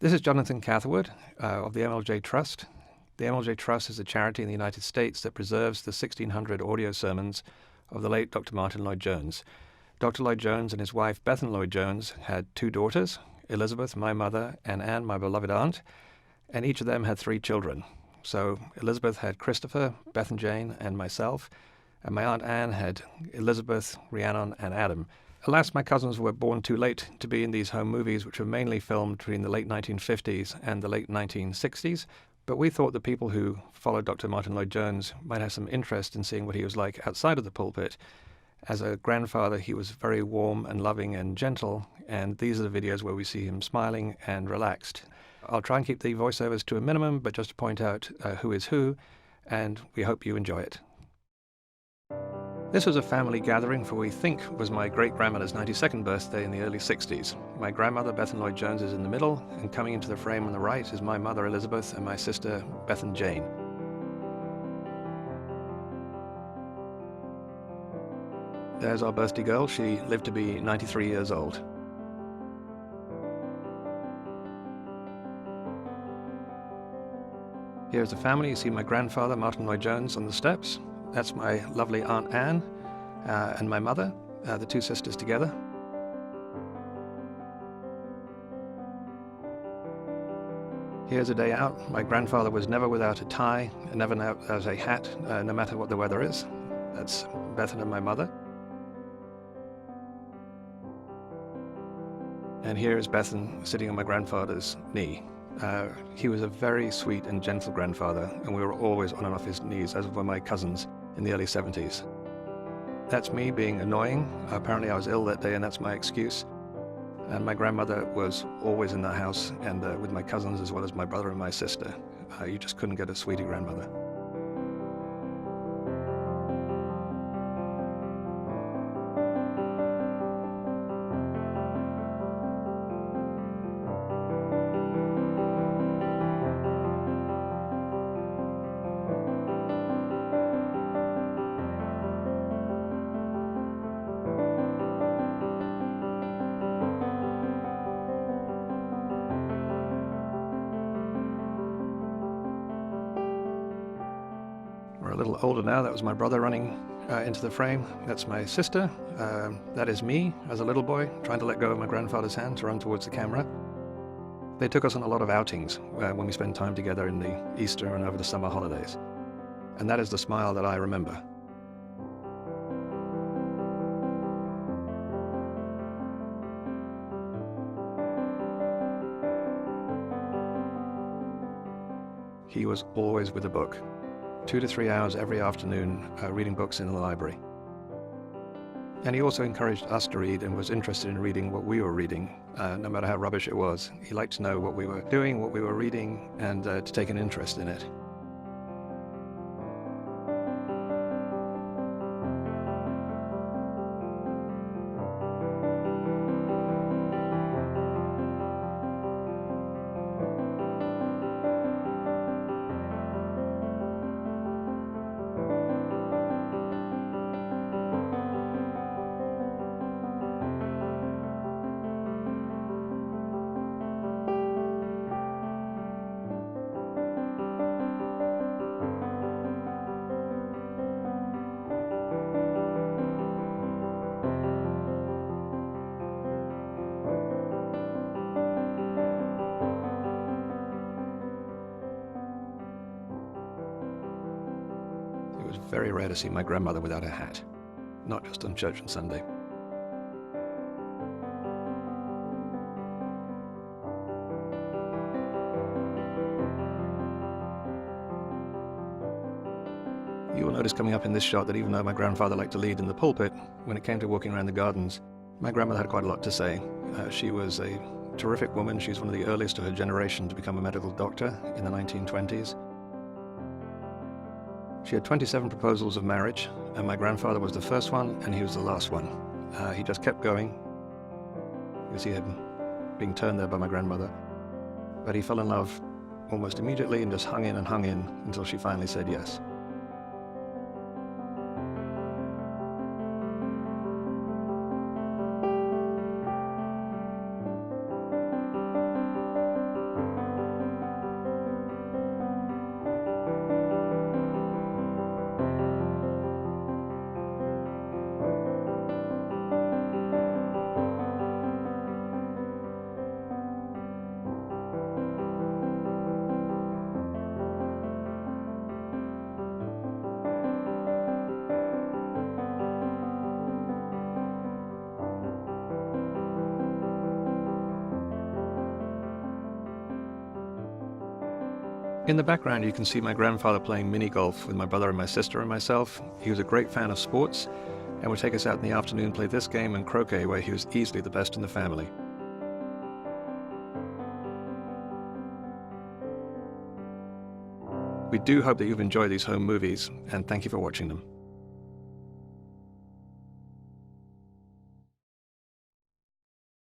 This is Jonathan Catherwood of the MLJ Trust. The MLJ Trust is a charity in the United States that preserves the 1600 audio sermons of the late Dr. Martyn Lloyd-Jones. Dr. Lloyd-Jones and his wife, Martyn Lloyd-Jones, had two daughters, Elizabeth, my mother, and Anne, my beloved aunt, and each of them had three children. So Elizabeth had Christopher, Beth and Jane, and myself, and my Aunt Anne had Elizabeth, Rhiannon, and Adam. Alas, my cousins were born too late to be in these home movies, which were mainly filmed between the late 1950s and the late 1960s, but we thought the people who followed Dr. Martyn Lloyd-Jones might have some interest in seeing what he was like outside of the pulpit. As a grandfather, he was very warm and loving and gentle, and these are the videos where we see him smiling and relaxed. I'll try and keep the voiceovers to a minimum, but just to point out who is who, and we hope you enjoy it. This was a family gathering for what we think was my great-grandmother's 92nd birthday in the early 60s. My grandmother, Martyn Lloyd-Jones, is in the middle, and coming into the frame on the right is my mother, Elizabeth, and my sister, Beth and Jane. There's our birthday girl. She lived to be 93 years old. Here's the family. You see my grandfather, Martyn Lloyd-Jones, on the steps. That's my lovely Aunt Anne and my mother, the two sisters together. Here's a day out. My grandfather was never without a tie and never without a hat, no matter what the weather is. That's Beth and my mother. And here is Bethan sitting on my grandfather's knee. He was a very sweet and gentle grandfather, and we were always on and off his knees, as were my cousins in the early 70s. That's me being annoying. Apparently I was ill that day, and that's my excuse. And my grandmother was always in the house, and with my cousins as well as my brother and my sister. You just couldn't get a sweeter grandmother. We're a little older now. That was my brother running into the frame. That's my sister. That is me as a little boy, trying to let go of my grandfather's hand to run towards the camera. They took us on a lot of outings when we spent time together in the Easter and over the summer holidays. And that is the smile that I remember. He was always with a book. 2 to 3 hours every afternoon reading books in the library. And he also encouraged us to read and was interested in reading what we were reading, no matter how rubbish it was. He liked to know what we were doing, what we were reading, and to take an interest in it. It was very rare to see my grandmother without a hat, not just on church on Sunday. You will notice coming up in this shot that even though my grandfather liked to lead in the pulpit, when it came to walking around the gardens, my grandmother had quite a lot to say. She was a terrific woman. She was one of the earliest of her generation to become a medical doctor in the 1920s. She had 27 proposals of marriage, and my grandfather was the first one, and he was the last one. He just kept going. You can see him being turned there by my grandmother. But he fell in love almost immediately and just hung in until she finally said yes. In the background, you can see my grandfather playing mini golf with my brother and my sister and myself. He was a great fan of sports and would take us out in the afternoon, play this game and croquet, where he was easily the best in the family. We do hope that you've enjoyed these home movies, and thank you for watching them.